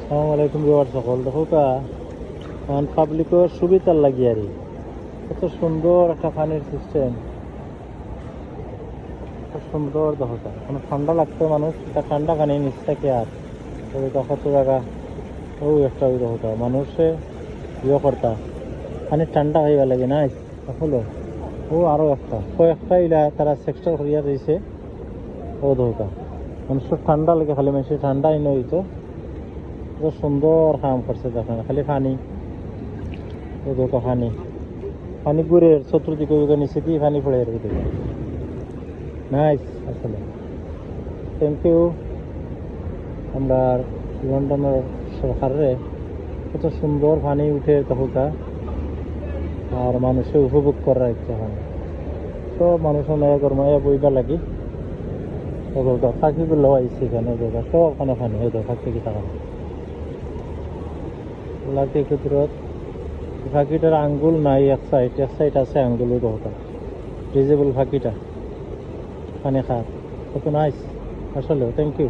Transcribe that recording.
আসসালামু আলাইকুম ভিউয়ার সকল। দেখো পাবলিকের সুবিধার লাগি আর কত সুন্দর একটা পানির সিস্টেম, কত সুন্দর। দেখো কোনো ঠান্ডা লাগতো মানুষ এটা ঠান্ডা পানি নিচ থেকে আর কত জায়গা ও একটা ওই দেখো মানুষে ইয়ে করতা পানি ঠান্ডা হয়ে লাগে না হলো ও আরও একটা কয়েকটা ইলা তারা সেক্টর করিয়া দিয়েছে। ও দেখো মানুষের ঠান্ডা লাগে, খালি মানুষের ঠান্ডা এনে হইতো। সুন্দর কাম করছে দেখেন, খালি পানি ও দেখো পানি পানি ঘুরে চতুর্দিকে নিচে দিয়ে পানি পড়ে আর কি। নাইস আসলে, থ্যাংক ইউ আমরা লন্ডনের সরকারে। কত সুন্দর পানি উঠে তখনকা আর মানুষে উপভোগ করার ইচ্ছা হয়। সব মানুষের নয়া গরমায় বইবা লাগি পাখিগুলো আইসি এখানে সব ওখানে পানি হয়তো পাখি কি টাকা লাগে ক্ষেত্রত পাখিটার আঙ্গুল নাই, এক সাইড আছে আঙ্গুল ওই দোকান ডিজেবল পাখিটা পানি খাত কত নাইস আসলে। Thank you.